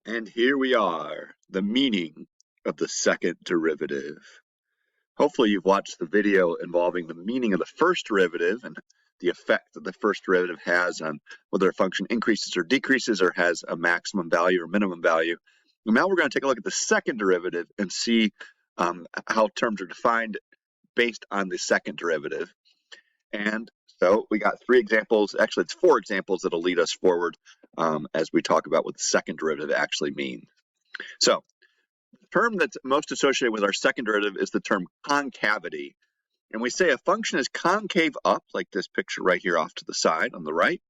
And here we are, the meaning of the second derivative. Hopefully you've watched the video involving the meaning of the first derivative and the effect that the first derivative has on whether a function increases or decreases or has a maximum value or minimum value. And now we're going to take a look at the second derivative and see how terms are defined based on the second derivative. And so we got three examples, actually it's four examples that'll lead us forward as we talk about what the second derivative actually means. So the term that's most associated with our second derivative is the term concavity. And we say a function is concave up, like this picture right here off to the side on the right,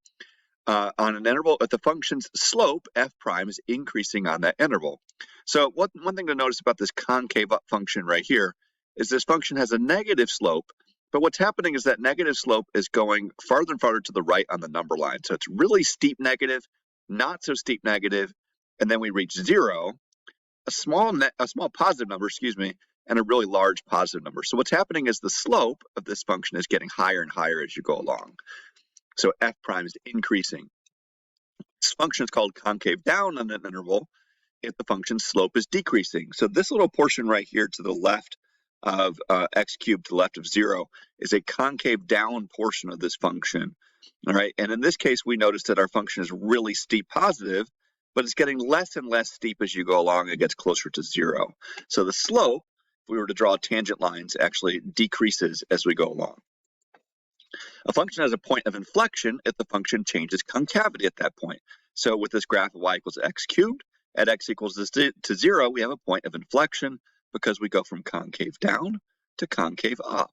on an interval if the function's slope, f prime, is increasing on that interval. So one thing to notice about this concave up function right here is this function has a negative slope, but what's happening is that negative slope is going farther and farther to the right on the number line. So it's really steep negative, not so steep negative, and then we reach zero, a small positive number, and a really large positive number. So what's happening is the slope of this function is getting higher and higher as you go along. So f prime is increasing. This function is called concave down on an interval if the function's slope is decreasing. So this little portion right here to the left of x cubed to the left of 0 is a concave down portion of this function. All right, and in this case, we notice that our function is really steep positive, but it's getting less and less steep as you go along. It gets closer to 0. So the slope, if we were to draw tangent lines, actually decreases as we go along. A function has a point of inflection if the function changes concavity at that point. So with this graph of y equals x cubed, at x equals to 0, we have a point of inflection because we go from concave down to concave up.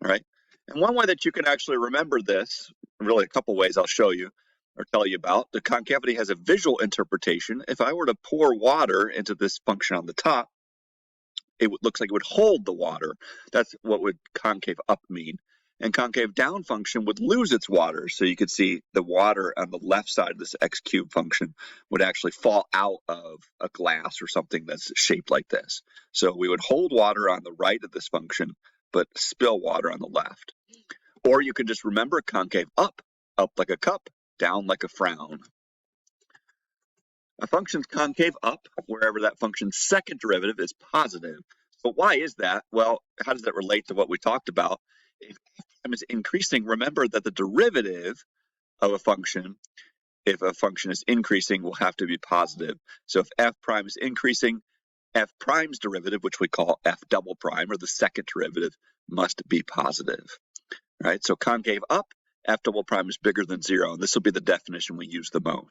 All right. And one way that you can actually remember this, really a couple ways I'll show you or tell you about, the concavity has a visual interpretation. If I were to pour water into this function on the top, it looks like it would hold the water. That's what would concave up mean. And concave down function would lose its water. So you could see the water on the left side of this x cubed function would actually fall out of a glass or something that's shaped like this. So we would hold water on the right of this function, but spill water on the left. Or you can just remember concave up like a cup, down like a frown. A function's concave up wherever that function's second derivative is positive. So why is that? Well, how does that relate to what we talked about? If f prime is increasing, remember that the derivative of a function, if a function is increasing, will have to be positive. So if f prime is increasing, f prime's derivative, which we call f double prime, or the second derivative, must be positive. All right, so concave up, f double prime is bigger than 0, and this will be the definition we use the most.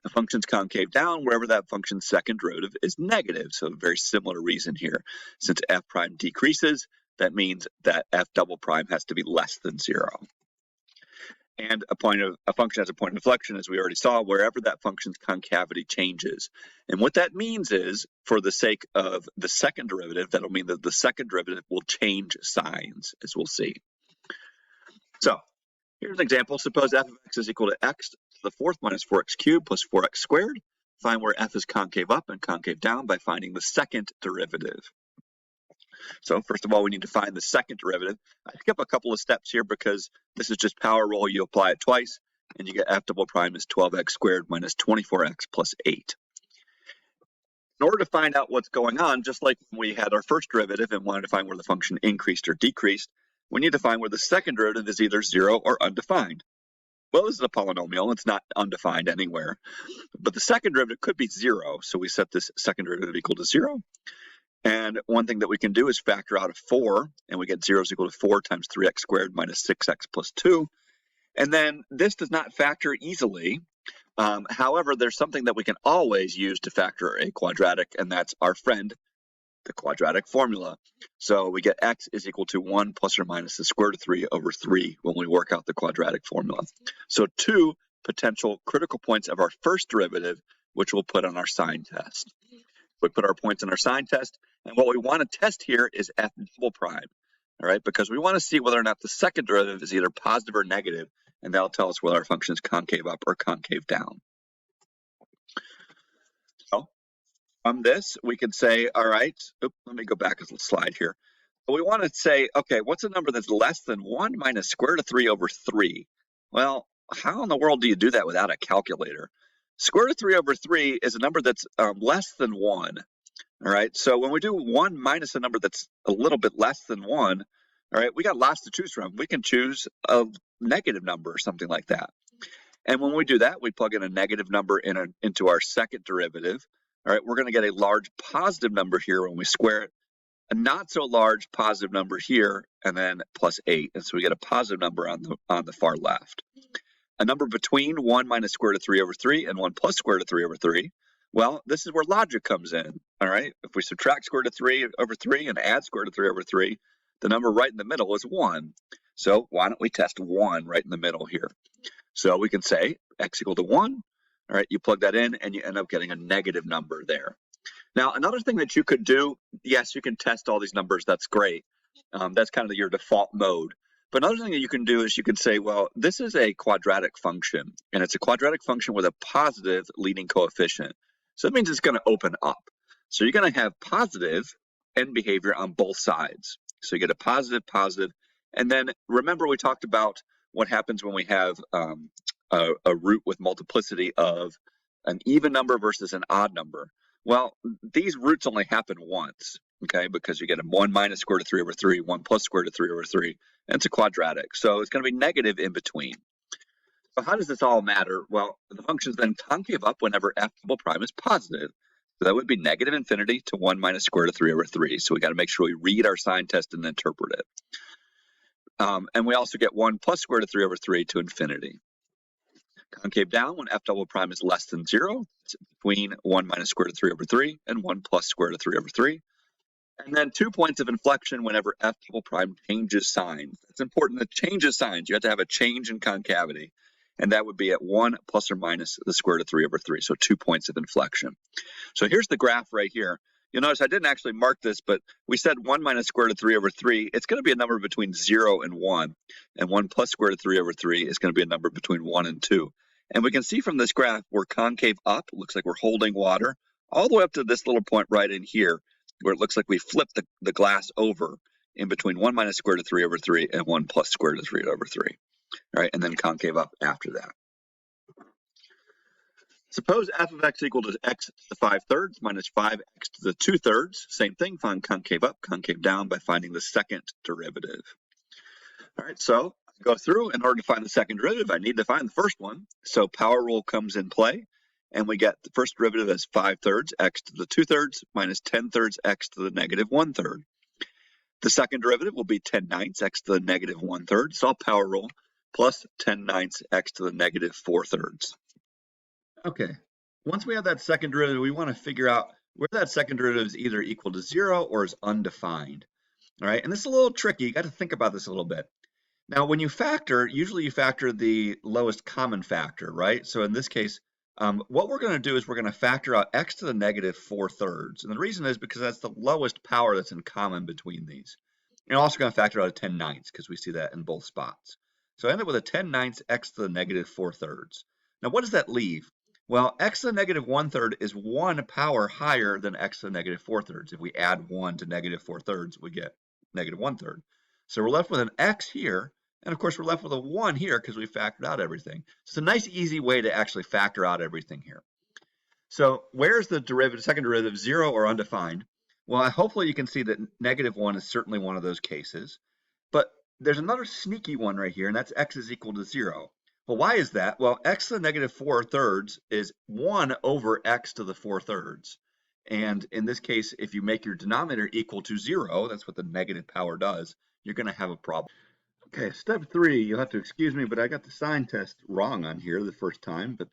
The function's concave down wherever that function's second derivative is negative. So a very similar reason here. Since f prime decreases, that means that f double prime has to be less than 0. And a function has a point of inflection, as we already saw, wherever that function's concavity changes. And what that means is, for the sake of the second derivative, that'll mean that the second derivative will change signs, as we'll see. So here's an example. Suppose f of x is equal to x to the fourth minus 4x cubed plus 4x squared. Find where f is concave up and concave down by finding the second derivative. So first of all, we need to find the second derivative. I skip a couple of steps here because this is just power rule. You apply it twice, and you get f double prime is 12x squared minus 24x plus 8. In order to find out what's going on, just like when we had our first derivative and wanted to find where the function increased or decreased, we need to find where the second derivative is either 0 or undefined. Well, this is a polynomial. It's not undefined anywhere. But the second derivative could be 0, so we set this second derivative equal to 0. And one thing that we can do is factor out a 4, and we get 0 is equal to 4 times 3x squared minus 6x plus 2. And then this does not factor easily. However, there's something that we can always use to factor a quadratic, and that's our friend, the quadratic formula. So we get x is equal to 1 plus or minus the square root of 3 over 3 when we work out the quadratic formula. So 2 potential critical points of our first derivative, which we'll put on our sign test. We put our points in our sign test, and what we want to test here is f double prime, all right, because we want to see whether or not the second derivative is either positive or negative, and that'll tell us whether our function is concave up or concave down. So from this, we can say, all right, let me go back a slide here. But we want to say, okay, what's a number that's less than 1 minus square root of 3 over 3? Well, how in the world do you do that without a calculator? Square root of 3 over 3 is a number that's less than 1. All right, so when we do 1 minus a number that's a little bit less than 1, all right, we got lots to choose from. We can choose a negative number or something like that. And when we do that, we plug in a negative number into our second derivative. All right, we're going to get a large positive number here when we square it, a not so large positive number here, and then plus 8. And so we get a positive number on the far left. A number between 1 minus square root of 3 over 3 and 1 plus square root of 3 over 3. Well, this is where logic comes in. All right, if we subtract square root of 3 over 3 and add square root of 3 over 3, the number right in the middle is 1. So why don't we test 1 right in the middle here? So we can say x equal to 1. All right, you plug that in and you end up getting a negative number there. Now, another thing that you could do, yes, you can test all these numbers. That's great. That's kind of your default mode. But another thing that you can do is you can say, well, this is a quadratic function, and it's a quadratic function with a positive leading coefficient. So that means it's going to open up. So you're going to have positive end behavior on both sides. So you get a positive, positive. And then remember we talked about what happens when we have a root with multiplicity of an even number versus an odd number. Well, these roots only happen once, okay, because you get a 1 minus square root of 3 over 3, 1 plus square root of 3 over 3, and it's a quadratic. So it's going to be negative in between. So how does this all matter? Well, the function is then concave up whenever f double prime is positive. So that would be negative infinity to 1 minus square root of 3 over 3. So we got to make sure we read our sign test and interpret it. And we also get 1 plus square root of 3 over 3 to infinity. Concave down when f double prime is less than 0. It's between 1 minus square root of 3 over 3 and 1 plus square root of 3 over 3. And then 2 points of inflection whenever f double prime changes signs. It's important that changes signs. You have to have a change in concavity. And that would be at 1 plus or minus the square root of 3 over 3. So 2 points of inflection. So here's the graph right here. You'll notice I didn't actually mark this, but we said 1 minus square root of 3 over 3. It's going to be a number between 0 and 1. And 1 plus square root of 3 over 3 is going to be a number between 1 and 2. And we can see from this graph, we're concave up. It looks like we're holding water all the way up to this little point right in here, where it looks like we flipped the glass over in between 1 minus square root of 3 over 3 and 1 plus square root of 3 over 3. All right, and then concave up after that. Suppose f of x equal to x to the 5/3 minus 5x to the 2/3. Same thing, find concave up, concave down by finding the second derivative. All right, so go through. In order to find the second derivative, I need to find the first one. So power rule comes in play, and we get the first derivative as 5/3 x to the 2/3 minus 10/3 x to the negative 1/3. The second derivative will be 10/9 x to the negative 1/3. So I'll power rule plus 10/9 x to the negative 4/3. Okay, once we have that second derivative, we want to figure out where that second derivative is either equal to 0 or is undefined. All right, and this is a little tricky. You got to think about this a little bit. Now, when you factor, usually you factor the lowest common factor, right? So in this case, what we're going to do is we're going to factor out x to the negative 4/3. And the reason is because that's the lowest power that's in common between these. And also going to factor out a 10/9 because we see that in both spots. So I end up with a 10/9 x to the negative 4/3. Now, what does that leave? Well, x to the negative 1/3 is 1 power higher than x to the negative 4/3. If we add 1 to negative 4/3, we get negative 1/3. So we're left with an x here, and of course we're left with a 1 here because we factored out everything. So it's a nice easy way to actually factor out everything here. So where's the derivative, second derivative, 0 or undefined? Well, hopefully you can see that negative 1 is certainly one of those cases. But there's another sneaky one right here, and that's x is equal to 0. Well, why is that? Well, x to the negative 4/3 is 1 over x to the 4/3. And in this case, if you make your denominator equal to 0, that's what the negative power does, you're going to have a problem. Okay, step 3, you'll have to excuse me, but I got the sign test wrong on here the first time. But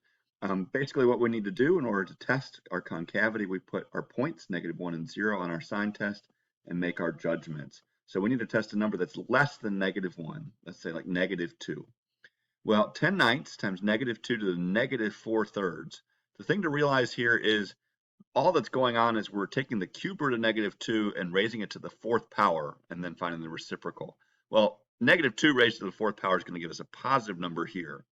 basically what we need to do in order to test our concavity, we put our points, -1 and 0, on our sign test and make our judgments. So we need to test a number that's less than -1. Let's say like -2. Well, 10/9 times -2 to the negative 4/3. The thing to realize here is all that's going on is we're taking the cube root of -2 and raising it to the 4th power and then finding the reciprocal. Well, -2 raised to the 4th power is going to give us a positive number here.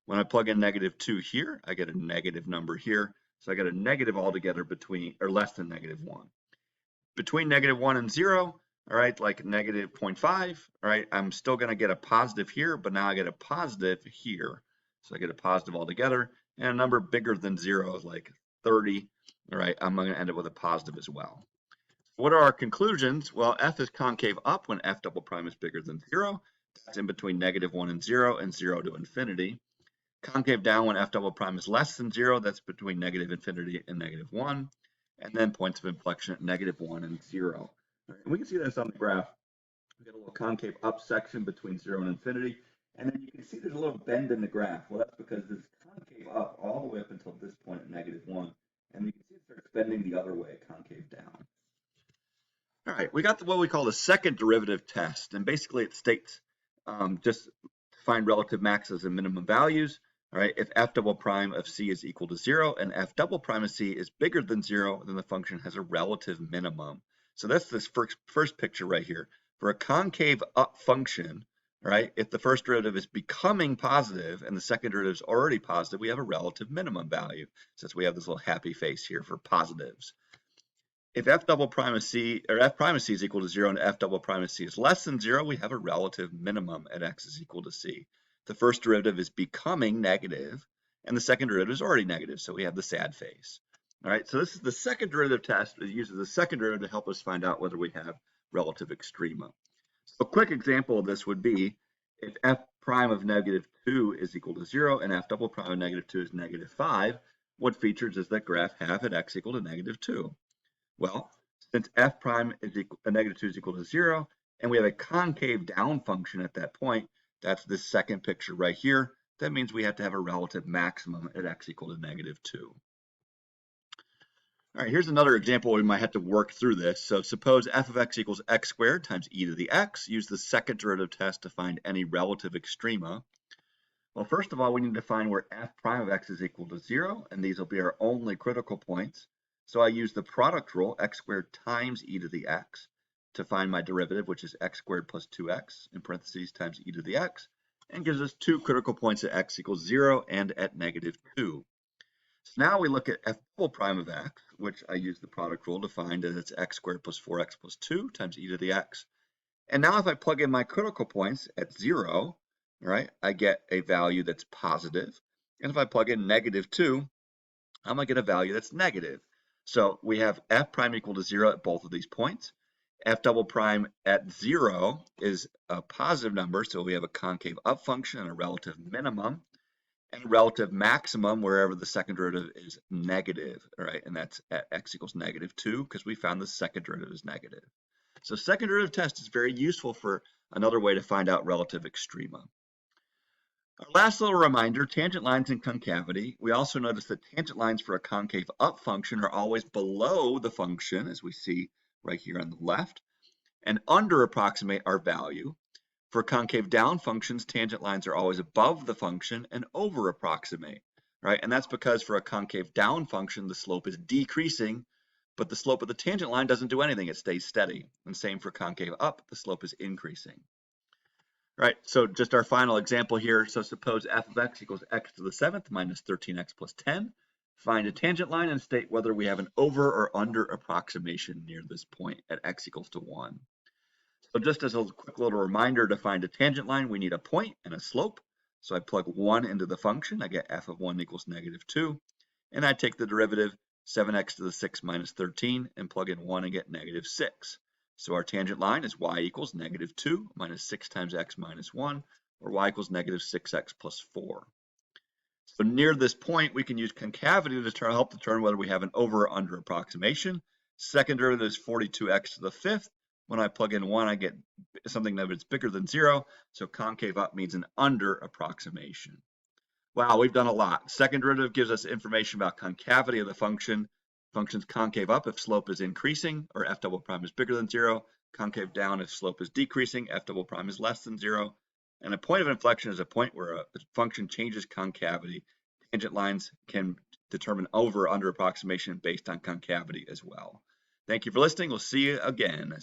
When I plug in -2 here, I get a negative number here. So I get a negative altogether between, or less than -1. Between -1 and 0, all right, like negative 0.5, all right, I'm still going to get a positive here, but now I get a positive here. So I get a positive altogether. and a number bigger than 0 is like 30, all right, I'm going to end up with a positive as well. What are our conclusions? Well, f is concave up when f double prime is bigger than 0. That's in between -1 and 0 to infinity. Concave down when f double prime is less than 0. That's between -infinity and -1. And then points of inflection at -1 and 0. Right, and we can see this on the graph. We get a little concave up section between 0 and infinity. And then you can see there's a little bend in the graph. Well, that's because this concave up all the way up until this point at -1. And you can see it starts bending the other way, concave down. All right, we got what we call the second derivative test, and basically it states just to find relative maxes and minimum values. All right, if f double prime of c is equal to 0 and f double prime of c is bigger than 0, then the function has a relative minimum. So that's this first picture right here. For a concave up function, right, if the first derivative is becoming positive and the second derivative is already positive, we have a relative minimum value, since we have this little happy face here for positives. If f double prime of c, or f prime of c is equal to 0 and f double prime of c is less than 0, we have a relative minimum at x is equal to c. The first derivative is becoming negative, and the second derivative is already negative, so we have the sad face. All right, so this is the second derivative test. It uses the second derivative to help us find out whether we have relative extrema. So a quick example of this would be if f prime of -2 is equal to 0 and f double prime of -2 is -5, what features does that graph have at x equal to -2? Well, since f prime is equal, -2 is equal to 0, and we have a concave down function at that point, that's this second picture right here, that means we have to have a relative maximum at x equal to -2. All right, here's another example where we might have to work through this. So suppose f of x equals x squared times e to the x. Use the second derivative test to find any relative extrema. Well, first of all, we need to find where f prime of x is equal to 0, and these will be our only critical points. So I use the product rule, x squared times e to the x, to find my derivative, which is x squared plus 2x, in parentheses, times e to the x, and gives us two critical points at x equals 0 and at -2. So now we look at f double prime of x, which I use the product rule to find that it's x squared plus 4x plus 2 times e to the x. And now if I plug in my critical points at 0, right, I get a value that's positive. And if I plug in -2, I'm going to get a value that's negative. So we have f prime equal to 0 at both of these points. F double prime at 0 is a positive number, so we have a concave up function and a relative minimum, and a relative maximum wherever the second derivative is negative, right? And that's at x equals -2 because we found the second derivative is negative. So second derivative test is very useful for another way to find out relative extrema. Our last little reminder, tangent lines and concavity. We also notice that tangent lines for a concave up function are always below the function, as we see right here on the left, and under approximate our value. For concave down functions, tangent lines are always above the function and over approximate, right? And that's because for a concave down function, the slope is decreasing, but the slope of the tangent line doesn't do anything, it stays steady. And same for concave up, the slope is increasing. Right, so just our final example here. So suppose f of x equals x to the 7th minus 13x plus 10. Find a tangent line and state whether we have an over or under approximation near this point at x equals to 1. So just as a quick little reminder, to find a tangent line, we need a point and a slope. So I plug 1 into the function. I get f of 1 equals -2. And I take the derivative 7x to the 6 minus 13 and plug in 1 and get -6. So our tangent line is y equals -2 minus 6 times x minus 1, or y equals -6x plus 4. So near this point, we can use concavity to help determine whether we have an over or under approximation. Second derivative is 42x to the 5th. When I plug in 1, I get something that's bigger than 0. So concave up means an under approximation. Wow, we've done a lot. Second derivative gives us information about concavity of the function. Function's concave up if slope is increasing, or f double prime is bigger than 0. Concave down if slope is decreasing, f double prime is less than 0. And a point of inflection is a point where a function changes concavity. Tangent lines can determine over or under approximation based on concavity as well. Thank you for listening. We'll see you again